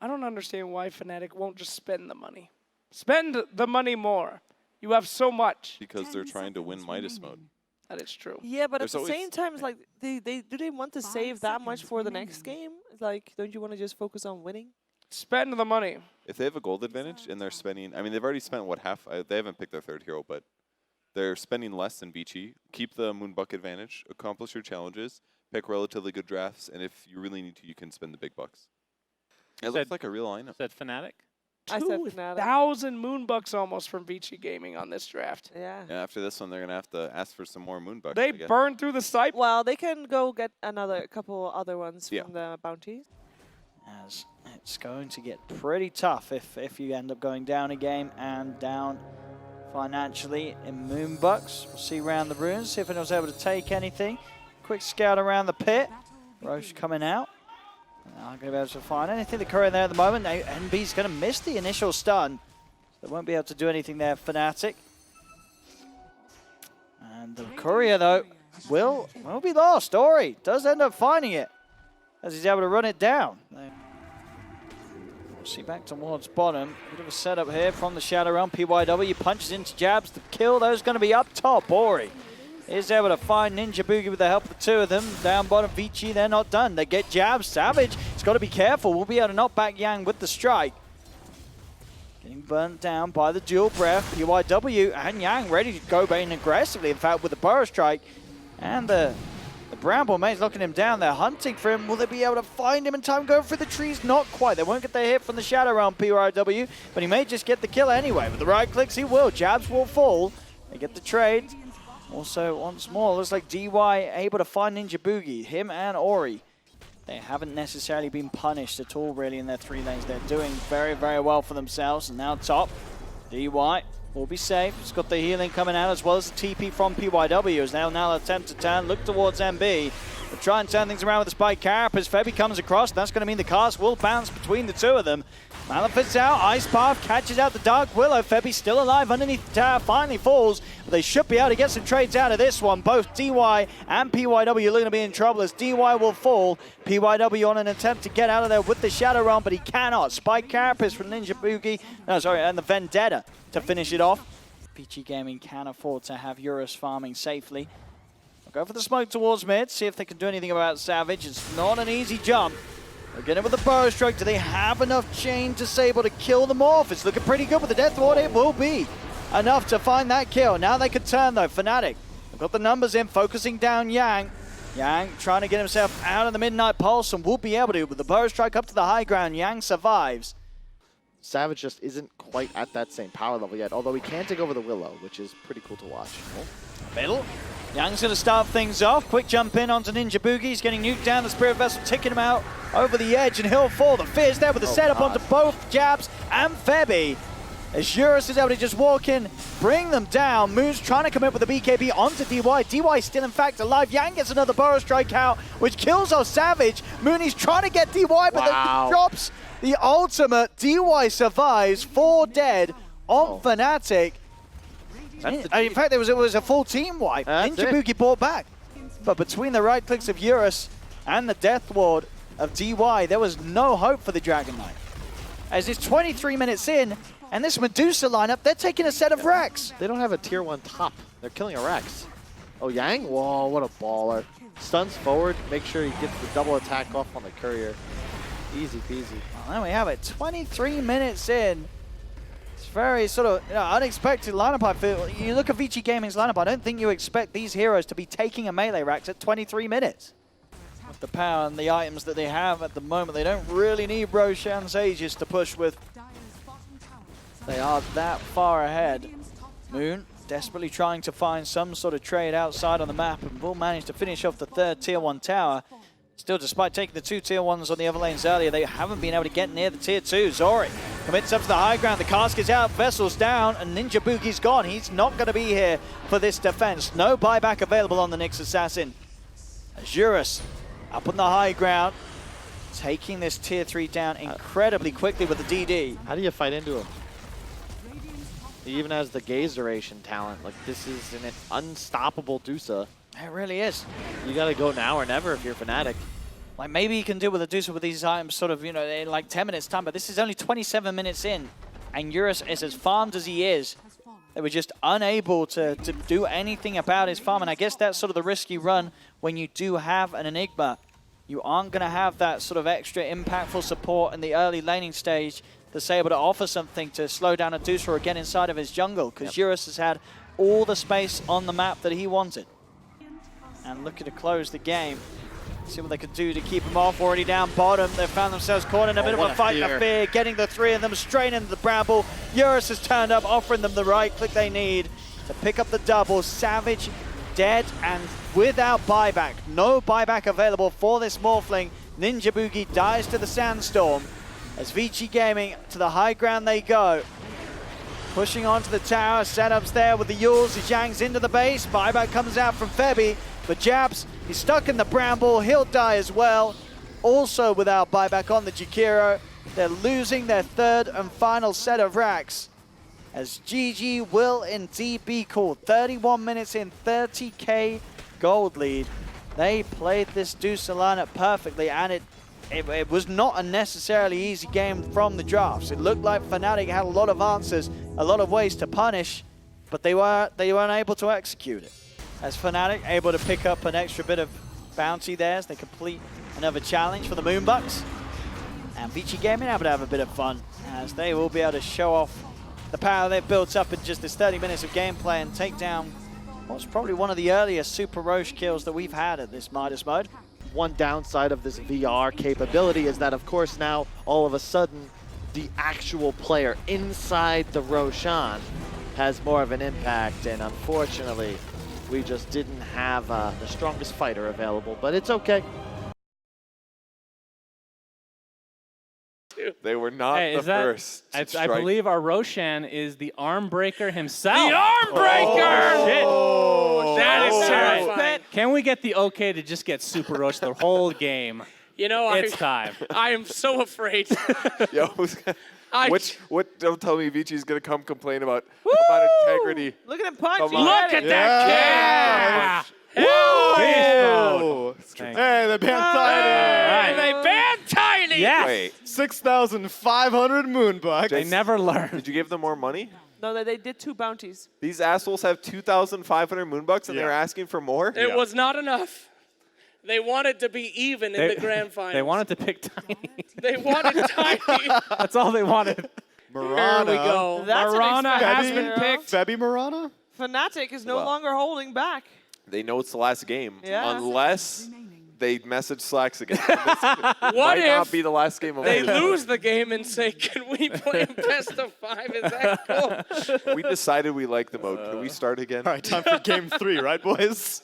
I don't understand why Fnatic won't just spend the money. Spend the money more. You have so much. Because they're trying to win Midas mode. That is true. Yeah, but There's at the always- same time, it's like, do they want to save that much for the next game? It's like, don't you want to just focus on winning? Spend the money. If they have a gold advantage and they're spending, I mean, they've already spent what half? They haven't picked their third hero, but they're spending less than Beachy. Keep the Moonduck advantage, accomplish your challenges, pick relatively good drafts, and if you really need to, you can spend the big bucks. It looks like a real lineup. Said Fnatic? I said Fnatic. 2,000 Moonbucks almost from Vici Gaming on this draft. Yeah. Yeah, after this one, they're going to have to ask for some more Moonbucks. They burned through the snipe. Well, they can go get a couple other ones Yeah. from the bounties. As it's going to get pretty tough if you end up going down a game and down financially in Moonbucks. We'll see around the ruins, see if anyone's able to take anything. Quick scout around the pit. Roche coming out. Not going to be able to find anything. The courier there at the moment. Now, NB's going to miss the initial stun. So they won't be able to do anything there, Fnatic. And the courier, though, will be lost. Ori does end up finding it as he's able to run it down. See back towards bottom. Bit of a setup here from the Shadow Realm. PYW punches into jabs. The kill, those going to be up top. Ori is able to find Ninja Boogie with the help of the two of them. Down bottom, Vici, they're not done. They get jabs. Savage, he's got to be careful. We'll be able to knock back Yang with the strike. Getting burnt down by the dual breath. PYW and Yang ready to go in aggressively. In fact, with the burrow strike. And the Bramble mate's locking him down. They're hunting for him. Will they be able to find him in time? Go through the trees? Not quite. They won't get the hit from the Shadow Realm, PYW. But he may just get the kill anyway. With the right clicks, he will. Jabs will fall. They get the trade. Also, once more, looks like DY able to find Ninja Boogie. Him and Ori. They haven't necessarily been punished at all, really, in their 3 lanes. They're doing very, very well for themselves. And now top, DY will be safe. It's got the healing coming out as well as the TP from PYW. As now attempt to turn, look towards MB. But try and turn things around with the spike carapace. Febby comes across. That's going to mean the cast will bounce between the two of them. Malefic's out, Ice Path catches out the Dark Willow. Febby still alive underneath the tower, finally falls. But they should be able to get some trades out of this one. Both DY and PYW are going to be in trouble as DY will fall. PYW on an attempt to get out of there with the Shadow Realm, but he cannot. Spike Carapace from Ninja Boogie. No, sorry, and the Vendetta to finish it off. Vici Gaming can afford to have Eurus farming safely. I'll go for the smoke towards mid, see if they can do anything about Savage. It's not an easy jump. Again with the burrow strike. Do they have enough chain to Sable to kill them off? It's looking pretty good with the Death Ward. It will be enough to find that kill. Now they can turn though. Fnatic have got the numbers in, focusing down Yang. Yang trying to get himself out of the Midnight Pulse and will be able to with the burrow strike up to the high ground. Yang survives. Savage just isn't quite at that same power level yet, although he can take over the Willow, which is pretty cool to watch. Middle. Yang's going to start things off. Quick jump in onto Ninja Boogie. He's getting nuked down. The Spirit Vessel ticking him out over the edge, and he'll fall. The Fear's there with the setup onto both Jabs and Febby. As Eurus is able to just walk in, bring them down. Moon's trying to come up with the BKB onto DY. DY still, in fact, alive. Yang gets another burrow strike out, which kills off Savage. Mooney's trying to get DY, but then drops the ultimate. DY survives. 4 dead on Fnatic. In fact, it was a full team wipe. Ninja Boogie brought back. But between the right clicks of Eurus and the Death Ward of DY, there was no hope for the Dragon Knight. As it's 23 minutes in, and this Medusa lineup, they're taking a set of Rex. They don't have a tier 1 top. They're killing a Rex. Oh, Yang? Whoa, what a baller. Stuns forward, make sure he gets the double attack off on the courier. Easy peasy. Well, there we have it. 23 minutes in. It's very sort of unexpected lineup, I feel. You look at Vici Gaming's lineup, I don't think you expect these heroes to be taking a melee Rex at 23 minutes. With the power and the items that they have at the moment, they don't really need Roshan's Aegis to push with. They are that far ahead. Moon desperately trying to find some sort of trade outside on the map and will manage to finish off the 3rd tier 1 tower. Still, despite taking the 2 tier 1s on the other lanes earlier, they haven't been able to get near the tier 2. Zori commits up to the high ground. The cask is out, Vessel's down, and Ninja Boogie's gone. He's not going to be here for this defense. No buyback available on the Nyx Assassin. Azurus up on the high ground, taking this tier 3 down incredibly quickly with the DD. How do you fight into him? He even has the gaze duration talent. Like, this is an unstoppable Dusa. It really is. You gotta go now or never if you're Fnatic. Like, maybe you can deal with a Deucer with these items sort of, you know, in like 10 minutes time, but this is only 27 minutes in, and Eurus is as farmed as he is. They were just unable to do anything about his farm, and I guess that's sort of the risk you run when you do have an Enigma. You aren't going to have that sort of extra impactful support in the early laning stage that's able to offer something to slow down a Deucer or get inside of his jungle, because Eurus has had all the space on the map that he wanted. And looking to close the game. See what they could do to keep him off. Already down bottom. They found themselves caught in a bit of a fight of fear. Getting the three of them straight into the bramble. Eurus has turned up, offering them the right click they need to pick up the double. Savage dead and without buyback. No buyback available for this Morphling. Ninja Boogie dies to the Sandstorm. As Vici Gaming to the high ground they go. Pushing onto the tower. Setups there with the Yules. Zhang's into the base. Buyback comes out from Febby. But Jabs, he's stuck in the bramble. He'll die as well. Also without buyback on the Jakiro. They're losing their third and final set of racks. As GG will indeed be called. 31 minutes in, 30k gold lead. They played this Deucer lineup perfectly, and it was not a necessarily easy game from the drafts. It looked like Fnatic had a lot of answers, a lot of ways to punish, but they weren't able to execute it. As Fnatic able to pick up an extra bit of bounty there as they complete another challenge for the Moonbucks. And Vici Gaming able to have a bit of fun as they will be able to show off the power they've built up in just this 30 minutes of gameplay and take down what's probably one of the earliest Super Roche kills that we've had at this Midas mode. One downside of this VR capability is that, of course, now all of a sudden the actual player inside the Roshan has more of an impact, and unfortunately we just didn't have the strongest fighter available, but it's okay. They were not the first to I strike. believe our Roshan is the arm breaker himself. The arm breaker! Oh, shit. That is All terrifying. right. Can we get the okay to just get Super Roche the whole game? You know, It's time. I am so afraid. Yo, don't tell me Vici's gonna come complain about integrity. Look at him punch. Come He on. had Look it. at that kid! Whoa! Hey, they banned Hey, they banned Tiny! Yes. Wait, 6,500 moonbucks. They never learn. did you give them more money? No, they did 2 bounties. These assholes have 2,500 moonbucks and they're asking for more? It was not enough. They wanted to be even in the grand final. They wanted to pick Tiny. They wanted Tiny. That's all they wanted. Marana. Here we go. That's an Marana has expensive been hero. picked. Febby Marana? Fnatic is no Well. longer holding back. They know it's the last game, Yeah. unless they message Slacks again. What Might not if be the last game of they the lose the game and say, can we play best of 5? Is that cool? We decided we like the mode. Can we start again? All right, time for game 3, right, boys?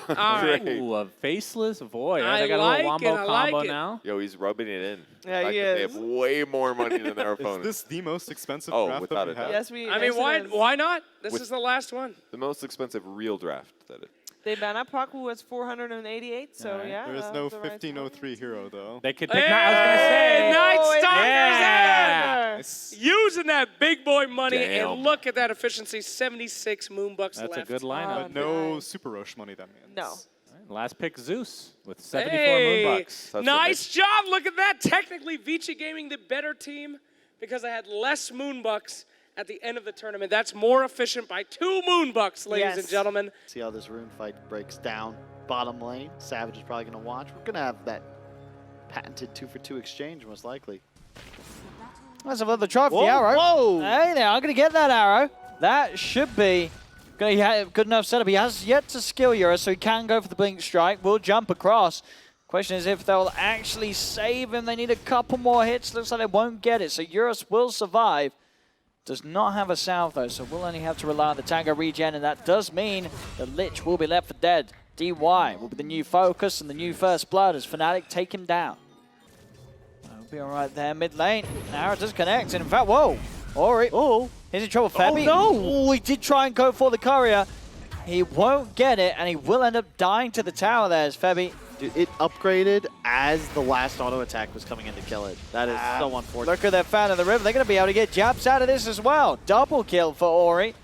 All right. Great. Ooh, a faceless void. I They got a like little it, wombo I like combo it. now. Yo, he's rubbing it in. Yeah, Fact he that They is. have way more money than their Is opponent. this the most expensive Oh, draft without that a we have? doubt. Yes, we. I mean, yes, it is. why not? This With- is the last one. The most expensive real draft. That is. They ban up Paku was 488, so Alright. yeah. There is that no was the right 1503 hero, though. They could pick. I was gonna say. Night Oh, Stalker's yeah. Nice. using that big boy money, Damn. and look at that efficiency, 76 Moonbucks That's left. a good lineup. But no nice. Super Roche money, that means. No. Last pick Zeus with 74 Hey, moonbucks. That's nice job. Look at that. Technically, Vici Gaming the better team because I had less Moonbucks at the end of the tournament. That's more efficient by 2 Moonbucks, ladies Yes. and gentlemen. See how this rune fight breaks down. Bottom lane, Savage is probably going to watch. We're going to have that patented 2-for-2 exchange, most likely. Let's have another try for Whoa, the arrow. whoa. Hey there, I'm going to get that arrow. That should be good enough setup. He has yet to skill Eurus, so he can go for the blink strike. Will jump across. Question is if they'll actually save him. They need a couple more hits. Looks like they won't get it, so Eurus will survive. Does not have a salve though, so we'll only have to rely on the Tango regen, and that does mean the Lich will be left for dead. DY will be the new focus and the new first blood as Fnatic take him down. That'll be alright there, mid lane. Now it does connect, and in fact, whoa! Ori, oh, he's in trouble, Febby. no. Oh, he did try and go for the courier. He won't get it, and he will end up dying to the tower there as Febby. Dude, it upgraded as the last auto attack was coming in to kill it. That is so unfortunate. Look at that fan of the river. They're going to be able to get jabs out of this as well. Double kill for Ori.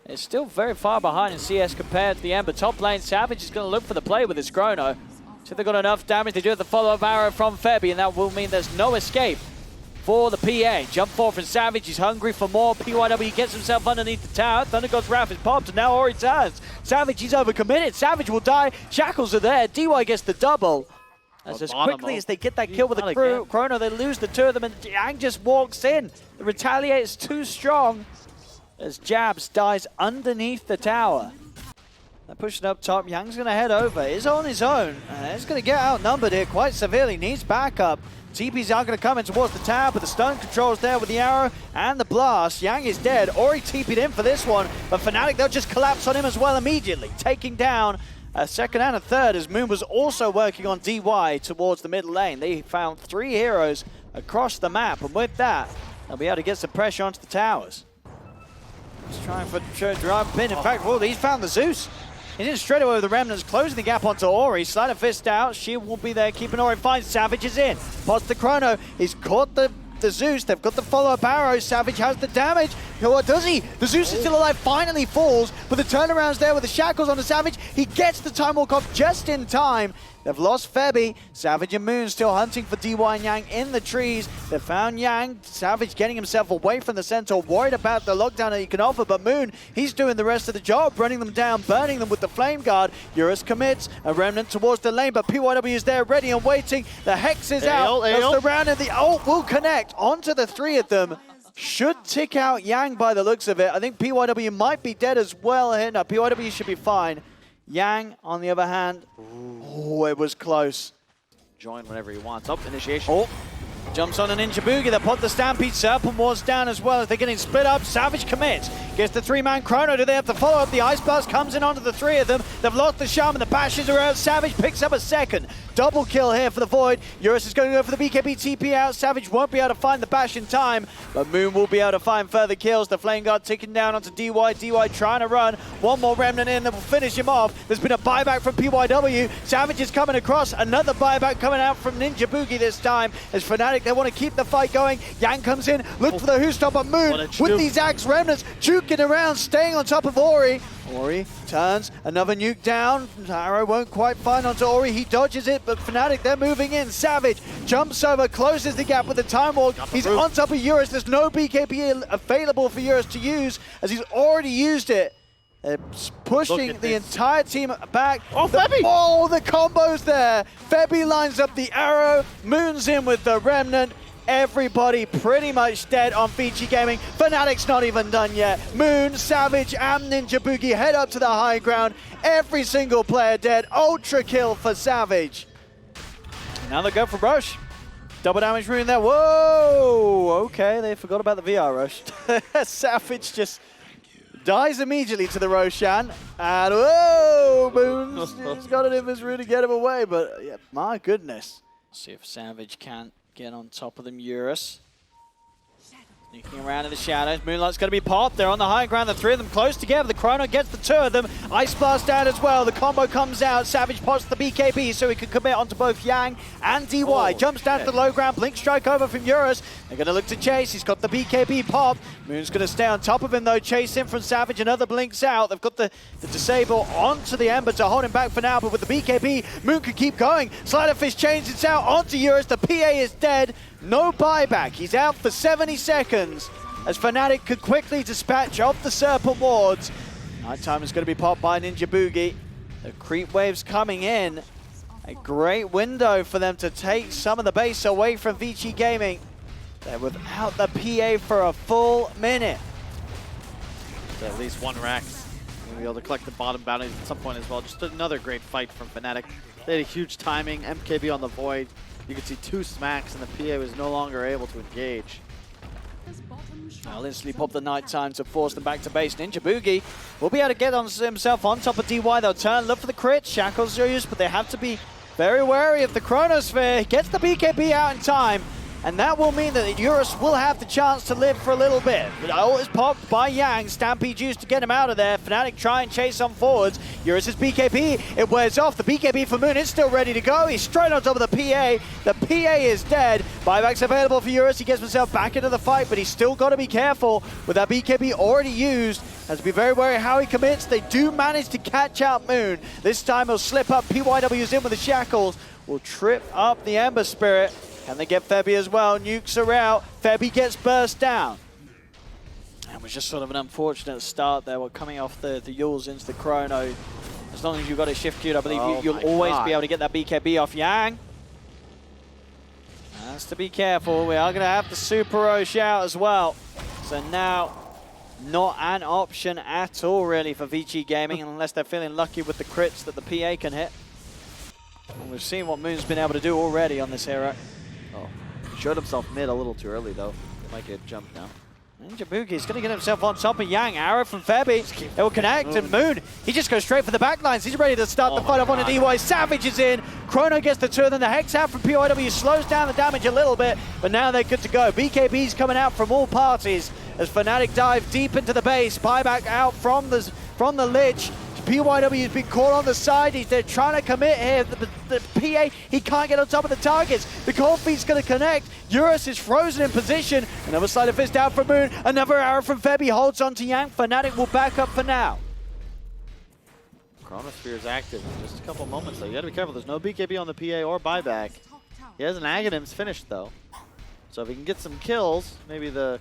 It's still very far behind in CS compared to the end, but top lane Savage is going to look for the play with his chrono. So they've got enough damage. They do have the follow-up arrow from Febby, and that will mean there's no escape for the PA. Jump forward from Savage. He's hungry for more. PYW gets himself underneath the tower. Thunder God's Wrath is popped, and now Ori turns. Savage, he's overcommitted. Savage will die. Shackles are there. DY gets the double. As quickly as they get that kill with the Chrono, they lose the two of them, and Yang just walks in. The retaliate is too strong as Jabs dies underneath the tower. They're pushing up top. Yang's going to head over. He's on his own. He's going to get outnumbered here quite severely. Needs backup. TPs are going to come in towards the tower, but the stun control's there with the arrow and the blast. Yang is dead. Ori TP'd in for this one, but Fnatic, they'll just collapse on him as well immediately, taking down a second and a third, as Moon was also working on DY towards the mid lane. They found 3 heroes across the map, and with that, they'll be able to get some pressure onto the towers. He's trying for drive pin. In fact, he's found the Zeus. He's in straight away with the Remnants, closing the gap onto Ori. Sleight of fist out. Shield will be there, keeping Ori fine. Savage is in. Pots the Chrono. He's caught the Zeus. They've got the follow-up arrow. Savage has the damage. What does he? The Zeus is still alive, finally falls, but the turnaround's there with the shackles on the Savage. He gets the Time Walk off just in time. They've lost Febby. Savage and Moon still hunting for DY and Yang in the trees. They found Yang. Savage getting himself away from the center, worried about the lockdown that he can offer, but Moon, he's doing the rest of the job, running them down, burning them with the Flame Guard. Eurus commits a Remnant towards the lane, but PYW is there ready and waiting. The Hex is out. That's the round, and the ult will connect onto the 3 of them. Should tick out Yang by the looks of it. I think PYW might be dead as well here. No, PYW should be fine. Yang, on the other hand, oh, it was close. Join whenever he wants. Up, initiation. Oh, jumps on a Ninja Boogie. They put the Stampede Serpent Ward's down as well as they're getting split up. Savage commits. Gets the 3-man Chrono. Do they have to follow up? The Ice Blast comes in onto the 3 of them. They've lost the Shaman. The Bastions are out. Savage picks up a second. Double kill here for the Void. Eurus is going to go for the BKB TP out. Savage won't be able to find the Bash in time, but Moon will be able to find further kills. The Flame Guard ticking down onto DY. DY trying to run. One more Remnant in that will finish him off. There's been a buyback from PYW. Savage is coming across. Another buyback coming out from Ninja Boogie this time. As Fnatic, they want to keep the fight going. Yang comes in. Look for the Who Stop, but Moon with these Axe Remnants juking around, staying on top of Ori. Ori turns, another nuke down. Arrow won't quite find onto Ori. He dodges it, but Fnatic, they're moving in. Savage jumps over, closes the gap with the Time Walk. He's on top of Eurus. There's no BKB available for Eurus to use, as he's already used it. They're pushing the entire team back. Oh, Febby! Oh, the combo's there. Febby lines up the arrow. Moon's in with the Remnant. Everybody pretty much dead on Vici Gaming. Fnatic's not even done yet. Moon, Savage, and Ninja Boogie head up to the high ground. Every single player dead. Ultra kill for Savage. Now they go for Rush. Double damage rune there. Whoa! Okay, they forgot about the VR Rush. Savage just dies immediately to the Roshan. And whoa! Moon's got it in his rune to get him away. But yeah, my goodness. See if Savage can't get on top of them. Eurus sneaking around in the shadows. Moonlight's going to be popped. They're on the high ground. The 3 of them close together. The Chrono gets the 2 of them. Ice Blast out as well. The combo comes out. Savage pots the BKB so he can commit onto both Yang and DY. Jumps down to the low ground. Blink strike over from Eurus. They're going to look to chase. He's got the BKB pop. Moon's going to stay on top of him though. Chase him from Savage. Another blinks out. They've got the disable onto the Ember to hold him back for now. But with the BKB, Moon can keep going. Slider Fish changes it out onto Eurus. The PA is dead. No buyback. He's out for 70 seconds as Fnatic could quickly dispatch off the Serpent Wards. Nighttime is going to be popped by Ninja Boogie. The creep wave's coming in. A great window for them to take some of the base away from Vici Gaming. They're without the PA for a full minute. So at least 1 rack. We'll be able to collect the bottom bounties at some point as well. Just another great fight from Fnatic. They had a huge timing. MKB on the Void. You can see 2 smacks, and the PA was no longer able to engage. I'll instantly pop the Nighttime to force them back to base. Ninja Boogie will be able to get himself on top of DY. They'll turn, look for the crit. Shackles are used, but they have to be very wary of the Chronosphere. He gets the BKB out in time. And that will mean that Eurus will have the chance to live for a little bit. But ult is popped by Yang. Stampede used to get him out of there. Fnatic try and chase on forwards. Eurus' BKB, it wears off. The BKB for Moon is still ready to go. He's straight on top of the PA. The PA is dead. Buyback's available for Eurus. He gets himself back into the fight, but he's still got to be careful with that BKB already used. Has to be very wary how he commits. They do manage to catch out Moon. This time he'll slip up. PYW's in with the shackles. Will trip up the Ember Spirit. Can they get Febby as well? Nukes are out. Febby gets burst down. And it was just sort of an unfortunate start there. We're coming off the Yules into the Chrono. As long as you've got a shift queued, I believe you'll always be able to get that BKB off Yang. Has to be careful. We are going to have the Super Roche out as well. So now, not an option at all really for VG Gaming unless they're feeling lucky with the crits that the PA can hit. And we've seen what Moon's been able to do already on this hero. Oh, he showed himself mid a little too early though. He might get jumped now. Ninjabugi's going to get himself on top of Yang. Arrow from Febby. It will connect, and Moon, he just goes straight for the backlines. He's ready to start the fight off on an EY. Savage is in. Chrono gets the two, and then the Hex out from PYW slows down the damage a little bit, but now they're good to go. BKB's coming out from all parties as Fnatic dive deep into the base. Buyback out from the Lich. PYW's been caught on the side. They're trying to commit here. The PA, he can't get on top of the targets. The cold feet's going to connect. Eurus is frozen in position. Another sleight of fist down from Moon. Another arrow from Febby holds on to Yang. Fnatic will back up for now. Chronosphere is active. Just a couple moments though. You gotta be careful. There's no BKB on the PA or buyback. He has an Aghanim's finished though. So if he can get some kills, maybe the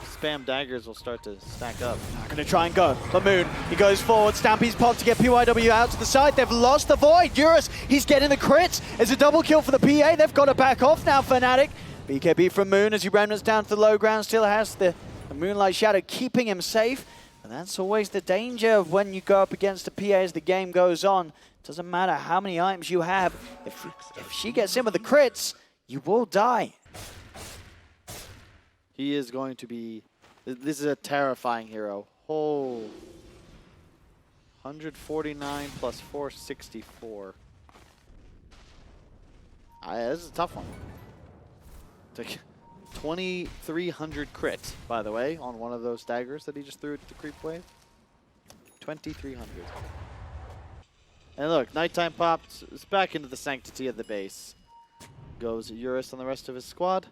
spam daggers will start to stack up. Not going to try and go. But Moon, he goes forward. Stampy's popped to get PYW out to the side. They've lost the Void. Eurus, he's getting the crits. It's a double kill for the PA. They've got to back off now, Fnatic. BKB from Moon as he remnants down to the low ground. Still has the Moonlight Shadow keeping him safe. And that's always the danger of when you go up against the PA as the game goes on. Doesn't matter how many items you have. If she gets in with the crits, you will die. He is going to be... This is a terrifying hero. Oh. 149 plus 464. This is a tough one. 2,300 crit, by the way, on one of those daggers that he just threw at the creep wave. 2,300. And look, nighttime pops. It's back into the sanctity of the base. Goes Eurus and the rest of his squad.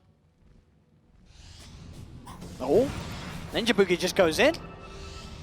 Oh, Ninjabugi just goes in.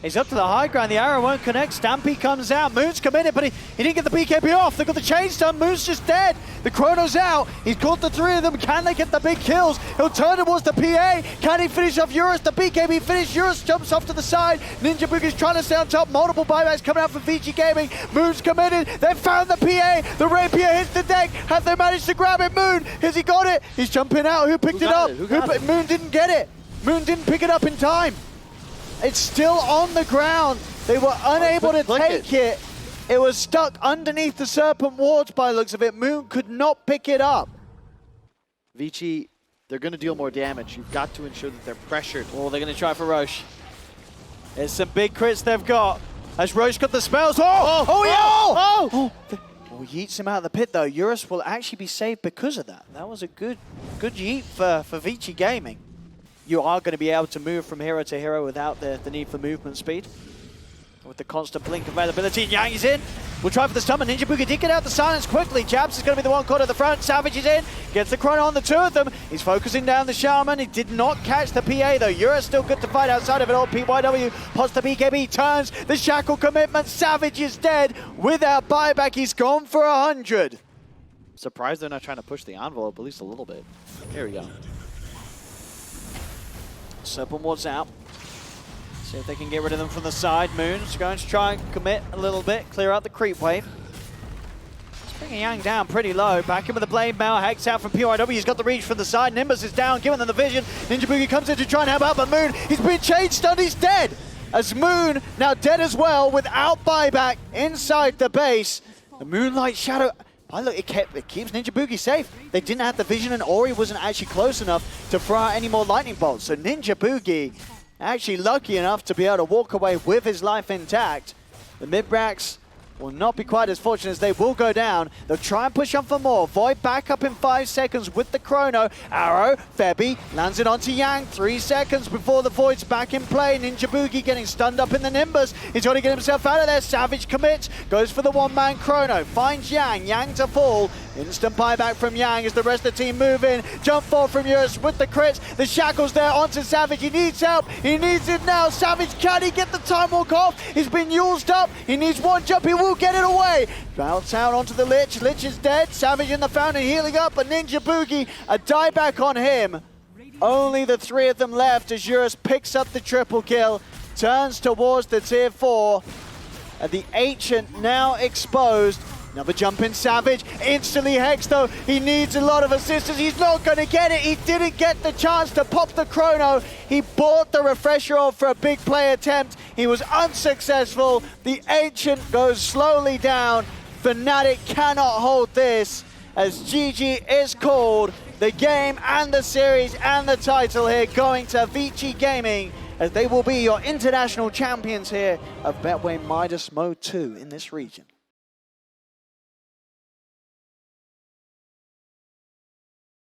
He's up to the high ground. The arrow won't connect. Stampy comes out. Moon's committed, but he didn't get the BKB off. They've got the chains done. Moon's just dead. The Chrono's out. He's caught the three of them. Can they get the big kills? He'll turn towards the PA. Can he finish off Eurus? The BKB finish. Eurus jumps off to the side. Ninjabugi's trying to stay on top. Multiple buybacks coming out from VG Gaming. Moon's committed. They've found the PA. The Rapier hits the deck. Have they managed to grab it? Moon, has he got it? He's jumping out. Who picked it up? Moon didn't get it. Moon didn't pick it up in time. It's still on the ground. They were unable to take it. It was stuck underneath the Serpent Wards by the looks of it. Moon could not pick it up. Vici, they're going to deal more damage. You've got to ensure that they're pressured. Oh, they're going to try for Roche. There's some big crits they've got. Has Roche got the spells? Oh, yeets him out of the pit though. Eurus will actually be saved because of that. That was a good yeet for Vici Gaming. You are going to be able to move from hero to hero without the need for movement speed. With the constant blink availability, Yang is in. We'll try for the stun, but Ninjabugi did get out the silence quickly. Jabs is going to be the one caught at the front. Savage is in, gets the Chrono on the two of them. He's focusing down the Shaman. He did not catch the PA though. Eurus still good to fight outside of it all. PYW pots the BKB, turns the shackle commitment. Savage is dead. Without buyback, he's gone for 100. Surprised they're not trying to push the envelope, at least a little bit. Here we go. Serpent Ward's out. See if they can get rid of them from the side. Moon's going to try and commit a little bit, clear out the creep wave. Just bringing Yang down pretty low. Back in with the blade mail. Hex out from PYW. He's got the reach from the side. Nimbus is down, giving them the vision. Ninjabugi comes in to try and help out, but Moon, he's been chain stunned. He's dead. As Moon now dead as well without buyback inside the base. The Moonlight Shadow. Look, it keeps Ninjabugi safe. They didn't have the vision and Ori wasn't actually close enough to throw out any more lightning bolts. So Ninjabugi actually lucky enough to be able to walk away with his life intact. The mid-racks will not be quite as fortunate as they will go down. They'll try and push on for more. Void back up in 5 seconds with the chrono. Arrow, Febby lands it onto Yang. 3 seconds before the Void's back in play. Ninja Boogie getting stunned up in the Nimbus. He's trying to get himself out of there. Savage commits, goes for the one-man chrono. Finds Yang, Yang to fall. Instant buyback from Yang as the rest of the team move in. Jump forward from Eurus with the crits. The shackles there onto Savage. He needs help. He needs it now. Savage, can he get the time walk off? He's been used up. He needs one jump. He will get it away. Bounce out onto the Lich. Lich is dead. Savage in the fountain healing up. But Ninja Boogie, a dieback on him. Only the 3 of them left as Eurus picks up the triple kill. Turns towards the tier 4. And the Ancient now exposed. Another jump in Savage, instantly Hex though, he needs a lot of assistance, he's not going to get it, he didn't get the chance to pop the chrono, he bought the refresher off for a big play attempt, he was unsuccessful, the Ancient goes slowly down, Fnatic cannot hold this, as GG is called, the game and the series and the title here going to Vici Gaming, as they will be your international champions here of Betway Midas Mode 2 in this region.